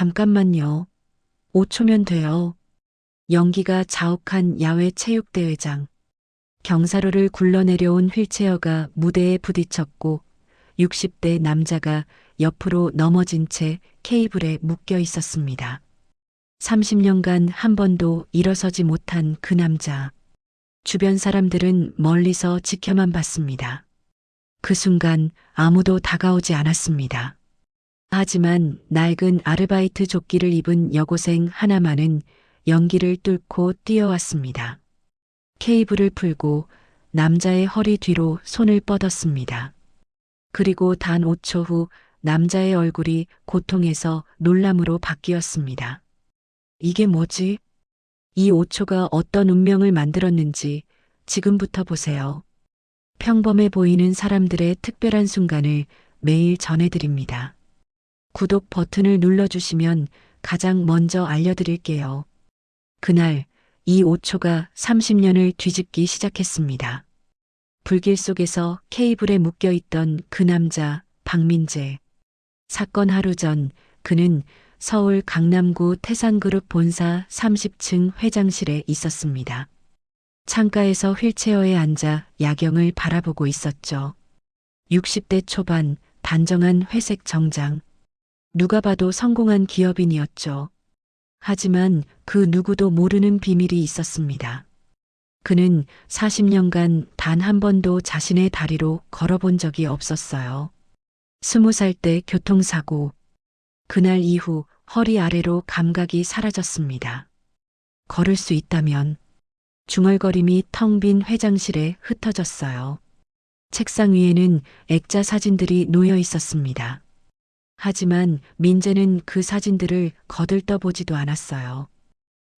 잠깐만요. 5초면 돼요. 연기가 자욱한 야외 체육대회장. 경사로를 굴러내려온 휠체어가 무대에 부딪혔고 60대 남자가 옆으로 넘어진 채 케이블에 묶여 있었습니다. 30년간 한 번도 일어서지 못한 그 남자. 주변 사람들은 멀리서 지켜만 봤습니다. 그 순간 아무도 다가오지 않았습니다. 하지만 낡은 아르바이트 조끼를 입은 여고생 하나만은 연기를 뚫고 뛰어왔습니다. 케이블을 풀고 남자의 허리 뒤로 손을 뻗었습니다. 그리고 단 5초 후 남자의 얼굴이 고통에서 놀람으로 바뀌었습니다. 이게 뭐지? 이 5초가 어떤 운명을 만들었는지 지금부터 보세요. 평범해 보이는 사람들의 특별한 순간을 매일 전해드립니다. 구독 버튼을 눌러주시면 가장 먼저 알려드릴게요. 그날 이 5초가 30년을 뒤집기 시작했습니다. 불길 속에서 케이블에 묶여있던 그 남자 박민재. 사건 하루 전 그는 서울 강남구 태산그룹 본사 30층 회장실에 있었습니다. 창가에서 휠체어에 앉아 야경을 바라보고 있었죠. 60대 초반 단정한 회색 정장. 누가 봐도 성공한 기업인이었죠. 하지만 그 누구도 모르는 비밀이 있었습니다. 그는 40년간 단 한 번도 자신의 다리로 걸어본 적이 없었어요. 20살 때 교통사고. 그날 이후 허리 아래로 감각이 사라졌습니다. 걸을 수 있다면 중얼거림이 텅 빈 회장실에 흩어졌어요. 책상 위에는 액자 사진들이 놓여 있었습니다. 하지만 민재는 그 사진들을 거들떠보지도 않았어요.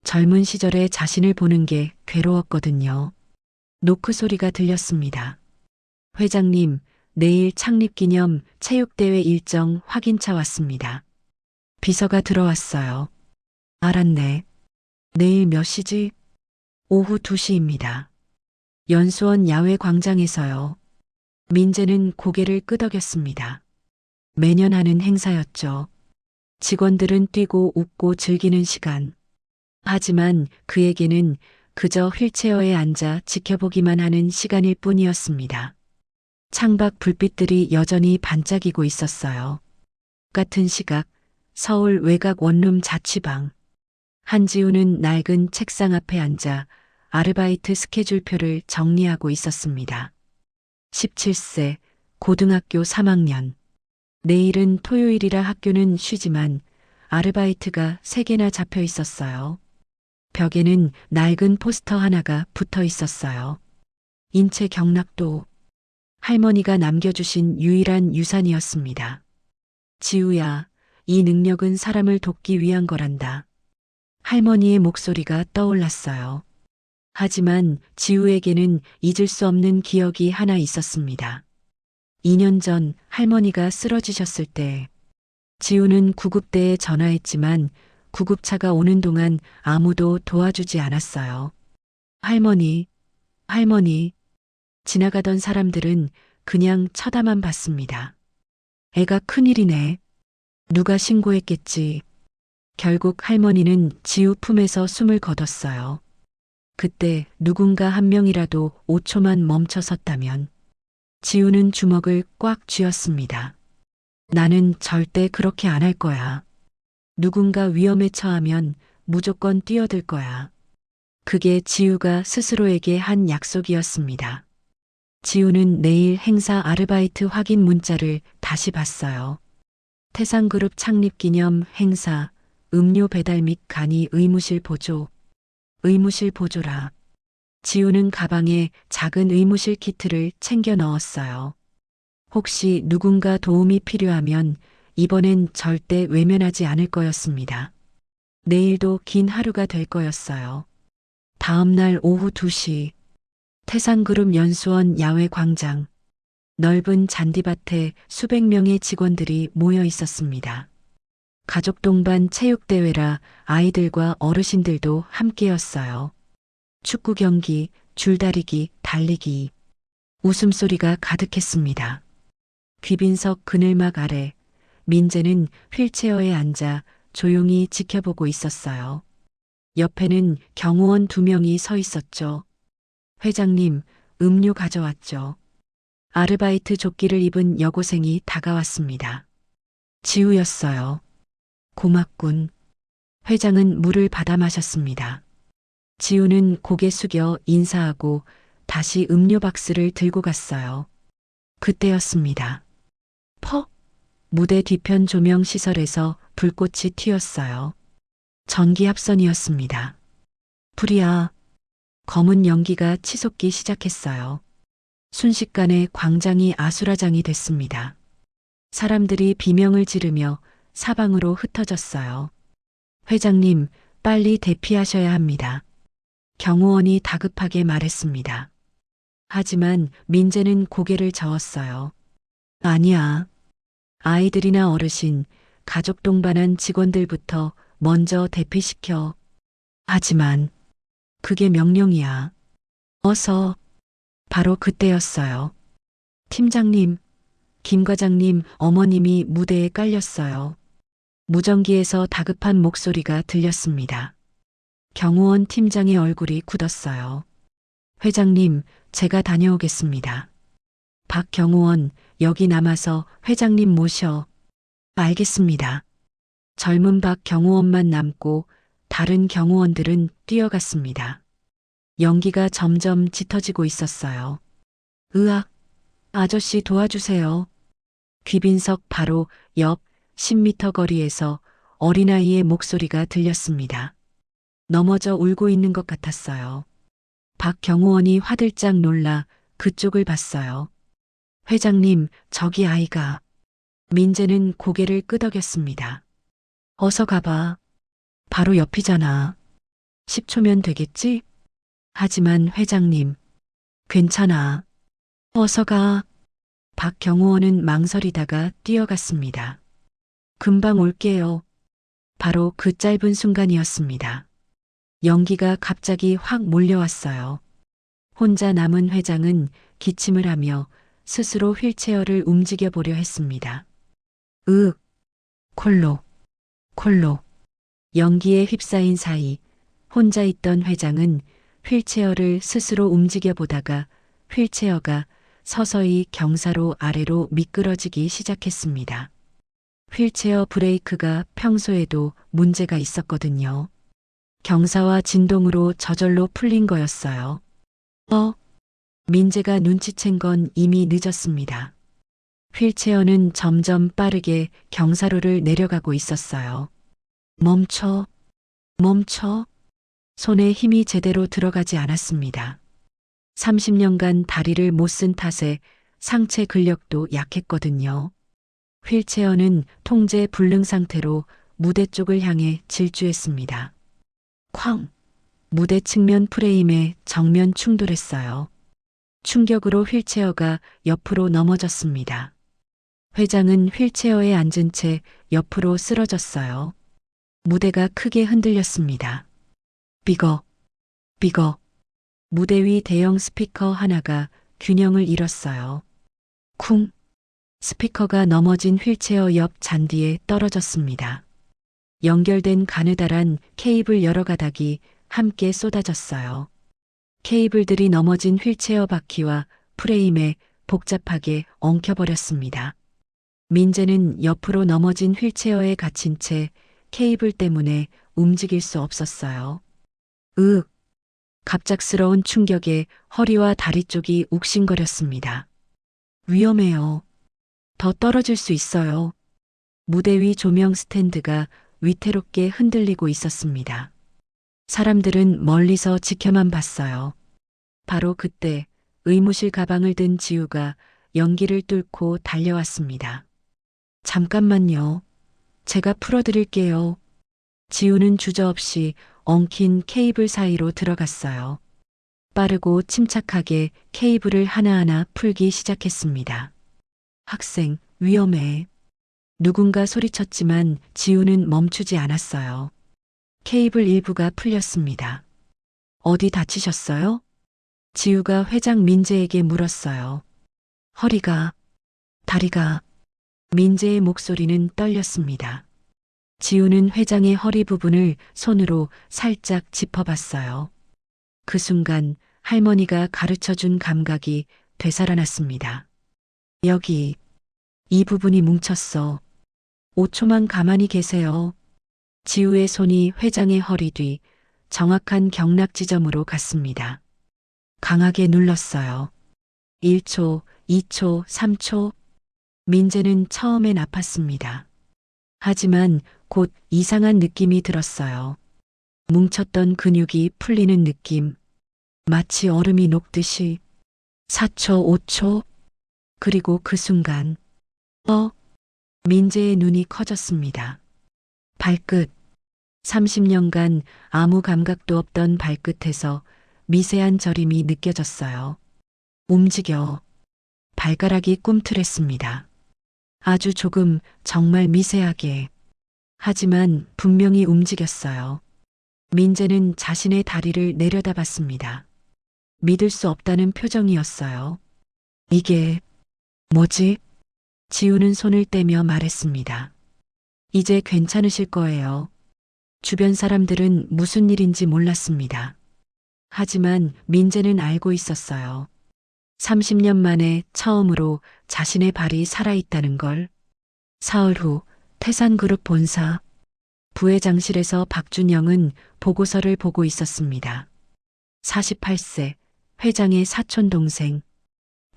젊은 시절의 자신을 보는 게 괴로웠거든요. 노크 소리가 들렸습니다. 회장님, 내일 창립기념 체육대회 일정 확인차 왔습니다. 비서가 들어왔어요. 알았네. 내일 몇 시지? 오후 2시입니다. 연수원 야외 광장에서요. 민재는 고개를 끄덕였습니다. 매년 하는 행사였죠. 직원들은 뛰고 웃고 즐기는 시간. 하지만 그에게는 그저 휠체어에 앉아 지켜보기만 하는 시간일 뿐이었습니다. 창밖 불빛들이 여전히 반짝이고 있었어요. 같은 시각, 서울 외곽 원룸 자취방. 한지우는 낡은 책상 앞에 앉아 아르바이트 스케줄표를 정리하고 있었습니다. 17세, 고등학교 3학년. 내일은 토요일이라 학교는 쉬지만 아르바이트가 3개나 잡혀 있었어요. 벽에는 낡은 포스터 하나가 붙어 있었어요. 인체 경락도. 할머니가 남겨주신 유일한 유산이었습니다. 지우야, 이 능력은 사람을 돕기 위한 거란다. 할머니의 목소리가 떠올랐어요. 하지만 지우에게는 잊을 수 없는 기억이 하나 있었습니다. 2년 전 할머니가 쓰러지셨을 때 지우는 구급대에 전화했지만 구급차가 오는 동안 아무도 도와주지 않았어요. 할머니, 할머니. 지나가던 사람들은 그냥 쳐다만 봤습니다. 애가 큰일이네. 누가 신고했겠지. 결국 할머니는 지우 품에서 숨을 거뒀어요. 그때 누군가 한 명이라도 5초만 멈춰 섰다면. 지우는 주먹을 꽉 쥐었습니다. 나는 절대 그렇게 안 할 거야. 누군가 위험에 처하면 무조건 뛰어들 거야. 그게 지우가 스스로에게 한 약속이었습니다. 지우는 내일 행사 아르바이트 확인 문자를 다시 봤어요. 태산그룹 창립 기념 행사, 음료 배달 및 간이 의무실 보조. 의무실 보조라. 지우는 가방에 작은 의무실 키트를 챙겨 넣었어요. 혹시 누군가 도움이 필요하면 이번엔 절대 외면하지 않을 거였습니다. 내일도 긴 하루가 될 거였어요. 다음 날 오후 2시. 태산그룹 연수원 야외 광장. 넓은 잔디밭에 수백 명의 직원들이 모여 있었습니다. 가족 동반 체육대회라 아이들과 어르신들도 함께였어요. 축구 경기, 줄다리기, 달리기. 웃음소리가 가득했습니다. 귀빈석 그늘막 아래 민재는 휠체어에 앉아 조용히 지켜보고 있었어요. 옆에는 경호원 2명이 서 있었죠. 회장님, 음료 가져왔죠. 아르바이트 조끼를 입은 여고생이 다가왔습니다. 지우였어요. 고맙군. 회장은 물을 받아 마셨습니다. 지우는 고개 숙여 인사하고 다시 음료 박스를 들고 갔어요. 그때였습니다. 퍽! 무대 뒤편 조명 시설에서 불꽃이 튀었어요. 전기 합선이었습니다. 불이야. 검은 연기가 치솟기 시작했어요. 순식간에 광장이 아수라장이 됐습니다. 사람들이 비명을 지르며 사방으로 흩어졌어요. 회장님, 빨리 대피하셔야 합니다. 경호원이 다급하게 말했습니다. 하지만 민재는 고개를 저었어요. 아니야. 아이들이나 어르신, 가족 동반한 직원들부터 먼저 대피시켜. 하지만 그게 명령이야. 어서. 바로 그때였어요. 팀장님, 김 과장님, 어머님이 무대에 깔렸어요. 무전기에서 다급한 목소리가 들렸습니다. 경호원 팀장의 얼굴이 굳었어요. 회장님, 제가 다녀오겠습니다. 박 경호원, 여기 남아서 회장님 모셔. 알겠습니다. 젊은 박 경호원만 남고 다른 경호원들은 뛰어갔습니다. 연기가 점점 짙어지고 있었어요. 으악, 아저씨 도와주세요. 귀빈석 바로 옆 10m 거리에서 어린아이의 목소리가 들렸습니다. 넘어져 울고 있는 것 같았어요. 박 경호원이 화들짝 놀라 그쪽을 봤어요. 회장님, 저기 아이가. 민재는 고개를 끄덕였습니다. 어서 가봐. 바로 옆이잖아. 10초면 되겠지? 하지만 회장님, 괜찮아. 어서 가. 박 경호원은 망설이다가 뛰어갔습니다. 금방 올게요. 바로 그 짧은 순간이었습니다. 연기가 갑자기 확 몰려왔어요. 혼자 남은 회장은 기침을 하며 스스로 휠체어를 움직여 보려 했습니다. 콜록, 콜록. 연기에 휩싸인 사이 혼자 있던 회장은 휠체어를 스스로 움직여 보다가 휠체어가 서서히 경사로 아래로 미끄러지기 시작했습니다. 휠체어 브레이크가 평소에도 문제가 있었거든요. 경사와 진동으로 저절로 풀린 거였어요. 민재가 눈치챈 건 이미 늦었습니다. 휠체어는 점점 빠르게 경사로를 내려가고 있었어요. 멈춰, 멈춰. 손에 힘이 제대로 들어가지 않았습니다. 30년간 다리를 못 쓴 탓에 상체 근력도 약했거든요. 휠체어는 통제 불능 상태로 무대 쪽을 향해 질주했습니다. 쾅! 무대 측면 프레임에 정면 충돌했어요. 충격으로 휠체어가 옆으로 넘어졌습니다. 회장은 휠체어에 앉은 채 옆으로 쓰러졌어요. 무대가 크게 흔들렸습니다. 삐걱, 삐걱. 무대 위 대형 스피커 하나가 균형을 잃었어요. 쿵! 스피커가 넘어진 휠체어 옆 잔디에 떨어졌습니다. 연결된 가느다란 케이블 여러 가닥이 함께 쏟아졌어요. 케이블들이 넘어진 휠체어 바퀴와 프레임에 복잡하게 엉켜버렸습니다. 민재는 옆으로 넘어진 휠체어에 갇힌 채 케이블 때문에 움직일 수 없었어요. 갑작스러운 충격에 허리와 다리 쪽이 욱신거렸습니다. 위험해요. 더 떨어질 수 있어요. 무대 위 조명 스탠드가 위태롭게 흔들리고 있었습니다. 사람들은 멀리서 지켜만 봤어요. 바로 그때 의무실 가방을 든 지우가 연기를 뚫고 달려왔습니다. 잠깐만요. 제가 풀어드릴게요. 지우는 주저없이 엉킨 케이블 사이로 들어갔어요. 빠르고 침착하게 케이블을 하나하나 풀기 시작했습니다. 학생, 위험해. 누군가 소리쳤지만 지우는 멈추지 않았어요. 케이블 일부가 풀렸습니다. 어디 다치셨어요? 지우가 회장 민재에게 물었어요. 허리가, 다리가. 민재의 목소리는 떨렸습니다. 지우는 회장의 허리 부분을 손으로 살짝 짚어봤어요. 그 순간 할머니가 가르쳐준 감각이 되살아났습니다. 여기, 이 부분이 뭉쳤어. 5초만 가만히 계세요. 지우의 손이 회장의 허리 뒤 정확한 경락 지점으로 갔습니다. 강하게 눌렀어요. 1초, 2초, 3초. 민재는 처음엔 아팠습니다. 하지만 곧 이상한 느낌이 들었어요. 뭉쳤던 근육이 풀리는 느낌. 마치 얼음이 녹듯이. 4초, 5초. 그리고 그 순간. 민재의 눈이 커졌습니다. 발끝. 30년간 아무 감각도 없던 발끝에서 미세한 저림이 느껴졌어요. 움직여. 발가락이 꿈틀했습니다. 아주 조금, 정말 미세하게. 하지만 분명히 움직였어요. 민재는 자신의 다리를 내려다봤습니다. 믿을 수 없다는 표정이었어요. 이게 뭐지? 지우는 손을 떼며 말했습니다. 이제 괜찮으실 거예요. 주변 사람들은 무슨 일인지 몰랐습니다. 하지만 민재는 알고 있었어요. 30년 만에 처음으로 자신의 발이 살아있다는 걸. 사흘 후 태산그룹 본사 부회장실에서 박준영은 보고서를 보고 있었습니다. 48세 회장의 사촌 동생.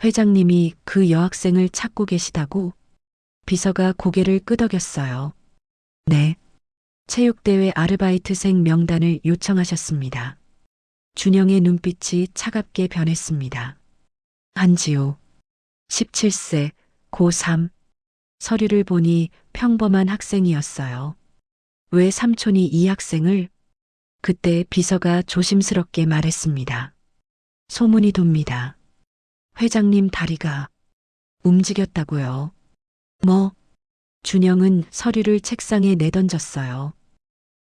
회장님이 그 여학생을 찾고 계시다고? 비서가 고개를 끄덕였어요. 네. 체육대회 아르바이트생 명단을 요청하셨습니다. 준영의 눈빛이 차갑게 변했습니다. 한지우. 17세, 고3. 서류를 보니 평범한 학생이었어요. 왜 삼촌이 이 학생을? 그때 비서가 조심스럽게 말했습니다. 소문이 돕니다. 회장님 다리가 움직였다고요. 뭐? 준영은 서류를 책상에 내던졌어요.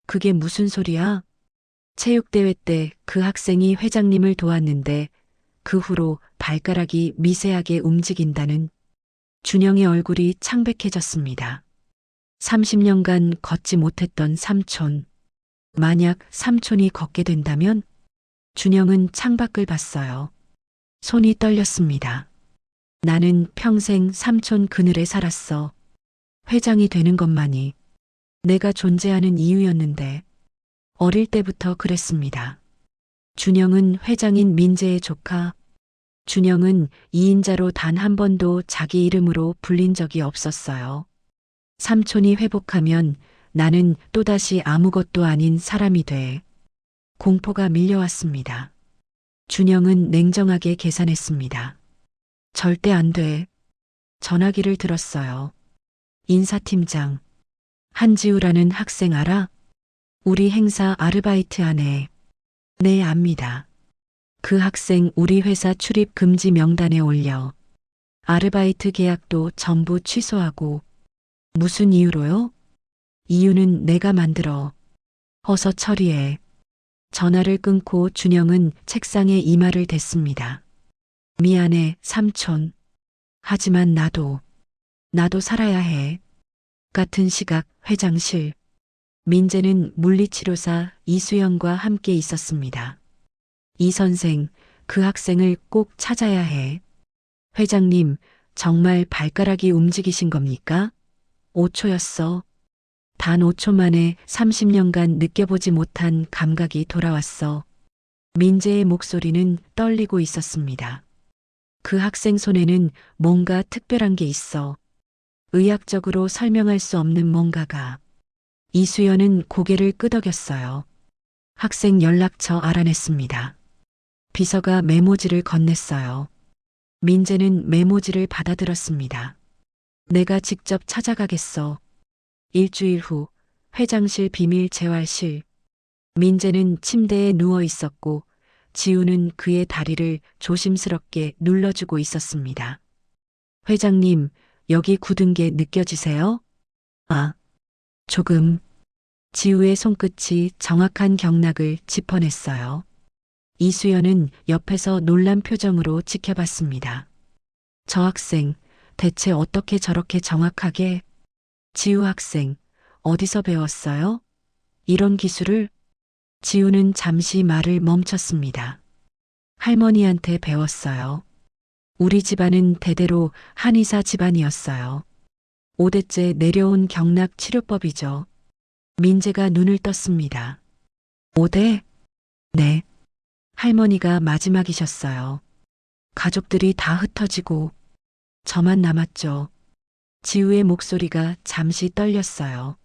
그게 무슨 소리야? 체육대회 때 그 학생이 회장님을 도왔는데 그 후로 발가락이 미세하게 움직인다는. 준영의 얼굴이 창백해졌습니다. 30년간 걷지 못했던 삼촌. 만약 삼촌이 걷게 된다면? 준영은 창밖을 봤어요. 손이 떨렸습니다. 나는 평생 삼촌 그늘에 살았어. 회장이 되는 것만이 내가 존재하는 이유였는데 어릴 때부터 그랬습니다. 준영은 회장인 민재의 조카. 준영은 2인자로 단 한 번도 자기 이름으로 불린 적이 없었어요. 삼촌이 회복하면 나는 또다시 아무것도 아닌 사람이 돼. 공포가 밀려왔습니다. 준영은 냉정하게 계산했습니다. 절대 안 돼. 전화기를 들었어요. 인사팀장. 한지우라는 학생 알아? 우리 행사 아르바이트 하네. 네, 압니다. 그 학생 우리 회사 출입 금지 명단에 올려. 아르바이트 계약도 전부 취소하고. 무슨 이유로요? 이유는 내가 만들어. 어서 처리해. 전화를 끊고 준영은 책상에 이마를 댔습니다. 미안해, 삼촌. 하지만 나도 살아야 해. 같은 시각 회장실. 민재는 물리치료사 이수연과 함께 있었습니다. 이 선생, 그 학생을 꼭 찾아야 해. 회장님, 정말 발가락이 움직이신 겁니까? 5초였어. 단 5초 만에 30년간 느껴보지 못한 감각이 돌아왔어. 민재의 목소리는 떨리고 있었습니다. 그 학생 손에는 뭔가 특별한 게 있어. 의학적으로 설명할 수 없는 뭔가가. 이수연은 고개를 끄덕였어요. 학생 연락처 알아냈습니다. 비서가 메모지를 건넸어요. 민재는 메모지를 받아들었습니다. 내가 직접 찾아가겠어. 일주일 후 회장실 비밀 재활실. 민재는 침대에 누워 있었고 지우는 그의 다리를 조심스럽게 눌러주고 있었습니다. 회장님, 여기 굳은 게 느껴지세요? 아, 조금. 지우의 손끝이 정확한 경락을 짚어냈어요. 이수연은 옆에서 놀란 표정으로 지켜봤습니다. 저 학생, 대체 어떻게 저렇게 정확하게? 지우 학생, 어디서 배웠어요? 이런 기술을? 지우는 잠시 말을 멈췄습니다. 할머니한테 배웠어요. 우리 집안은 대대로 한의사 집안이었어요. 5대째 내려온 경락 치료법이죠. 민재가 눈을 떴습니다. 5대? 네. 할머니가 마지막이셨어요. 가족들이 다 흩어지고 저만 남았죠. 지우의 목소리가 잠시 떨렸어요.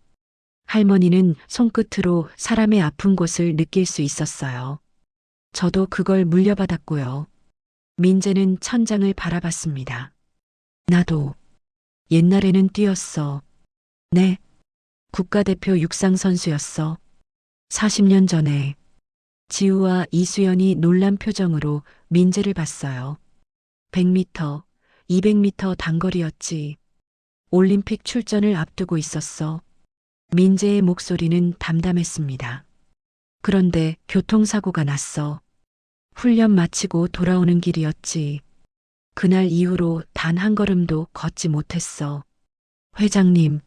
할머니는 손끝으로 사람의 아픈 곳을 느낄 수 있었어요. 저도 그걸 물려받았고요. 민재는 천장을 바라봤습니다. 나도 옛날에는 뛰었어. 네. 국가대표 육상 선수였어. 40년 전에 지우와 이수연이 놀란 표정으로 민재를 봤어요. 100m, 200m 단거리였지. 올림픽 출전을 앞두고 있었어. 민재의 목소리는 담담했습니다. 그런데 교통사고가 났어. 훈련 마치고 돌아오는 길이었지. 그날 이후로 단 한 걸음도 걷지 못했어. 회장님,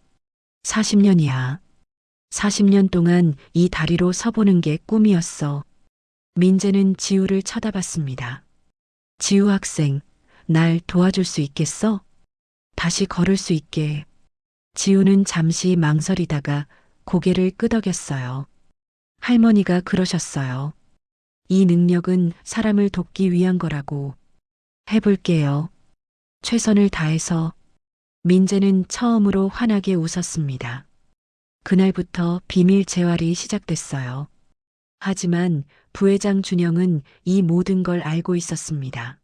40년이야. 40년 동안 이 다리로 서보는 게 꿈이었어. 민재는 지우를 쳐다봤습니다. 지우 학생, 날 도와줄 수 있겠어? 다시 걸을 수 있게. 지우는 잠시 망설이다가 고개를 끄덕였어요. 할머니가 그러셨어요. 이 능력은 사람을 돕기 위한 거라고. 해볼게요. 최선을 다해서. 민재는 처음으로 환하게 웃었습니다. 그날부터 비밀 재활이 시작됐어요. 하지만 부회장 준영은 이 모든 걸 알고 있었습니다.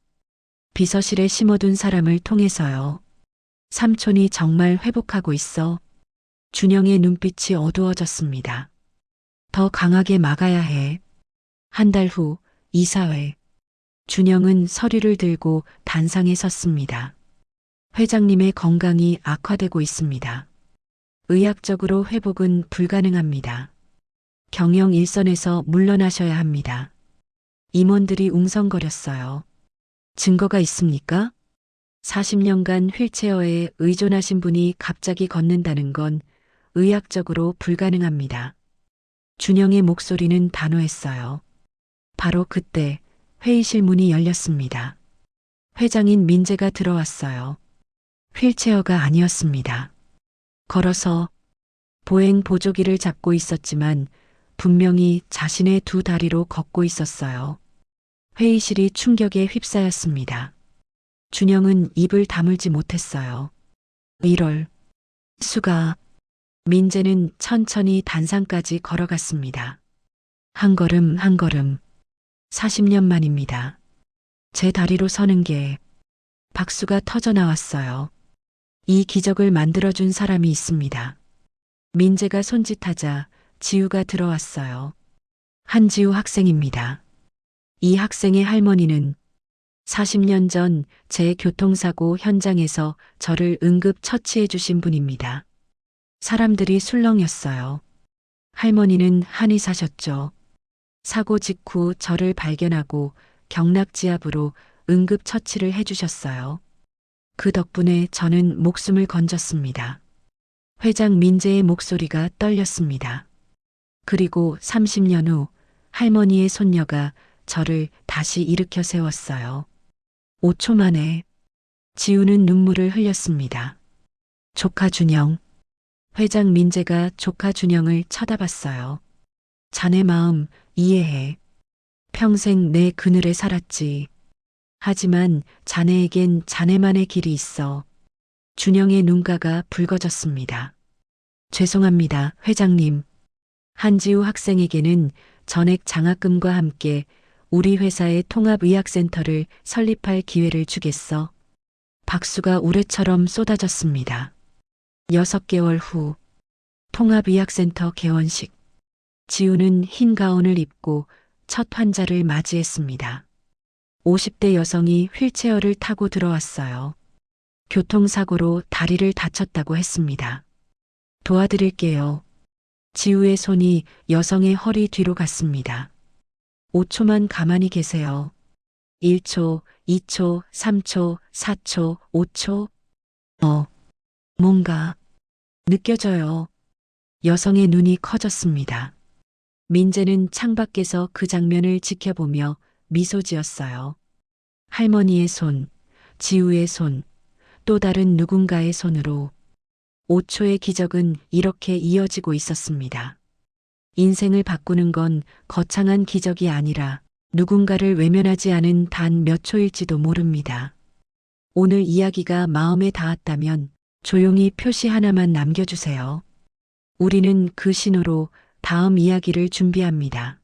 비서실에 심어둔 사람을 통해서요. 삼촌이 정말 회복하고 있어. 준영의 눈빛이 어두워졌습니다. 더 강하게 막아야 해. 한 달 후 이사회. 준영은 서류를 들고 단상에 섰습니다. 회장님의 건강이 악화되고 있습니다. 의학적으로 회복은 불가능합니다. 경영 일선에서 물러나셔야 합니다. 임원들이 웅성거렸어요. 증거가 있습니까? 40년간 휠체어에 의존하신 분이 갑자기 걷는다는 건 의학적으로 불가능합니다. 준영의 목소리는 단호했어요. 바로 그때 회의실 문이 열렸습니다. 회장인 민재가 들어왔어요. 휠체어가 아니었습니다. 걸어서 보행 보조기를 잡고 있었지만 분명히 자신의 두 다리로 걷고 있었어요. 회의실이 충격에 휩싸였습니다. 준영은 입을 다물지 못했어요. 1월 수가. 민재는 천천히 단상까지 걸어갔습니다. 한 걸음 한 걸음. 40년 만입니다. 제 다리로 서는 게. 박수가 터져 나왔어요. 이 기적을 만들어준 사람이 있습니다. 민재가 손짓하자 지우가 들어왔어요. 한지우 학생입니다. 이 학생의 할머니는 40년 전 제 교통사고 현장에서 저를 응급 처치해 주신 분입니다. 사람들이 술렁였어요. 할머니는 한의사셨죠. 사고 직후 저를 발견하고 경락지압으로 응급 처치를 해주셨어요. 그 덕분에 저는 목숨을 건졌습니다. 회장 민재의 목소리가 떨렸습니다. 그리고 30년 후 할머니의 손녀가 저를 다시 일으켜 세웠어요. 5초 만에 지우는 눈물을 흘렸습니다. 조카 준영. 회장 민재가 조카 준영을 쳐다봤어요. 자네 마음 이해해. 평생 내 그늘에 살았지. 하지만 자네에겐 자네만의 길이 있어. 준영의 눈가가 붉어졌습니다. 죄송합니다, 회장님. 한지우 학생에게는 전액 장학금과 함께 우리 회사의 통합의학센터를 설립할 기회를 주겠어. 박수가 우레처럼 쏟아졌습니다. 6개월 후 통합의학센터 개원식. 지우는 흰 가운을 입고 첫 환자를 맞이했습니다. 50대 여성이 휠체어를 타고 들어왔어요. 교통사고로 다리를 다쳤다고 했습니다. 도와드릴게요. 지우의 손이 여성의 허리 뒤로 갔습니다. 5초만 가만히 계세요. 1초, 2초, 3초, 4초, 5초. 뭔가 느껴져요. 여성의 눈이 커졌습니다. 민재는 창밖에서 그 장면을 지켜보며 미소 지었어요. 할머니의 손, 지우의 손, 또 다른 누군가의 손으로 5초의 기적은 이렇게 이어지고 있었습니다. 인생을 바꾸는 건 거창한 기적이 아니라 누군가를 외면하지 않은 단 몇 초일지도 모릅니다. 오늘 이야기가 마음에 닿았다면 조용히 표시 하나만 남겨주세요. 우리는 그 신호로 다음 이야기를 준비합니다.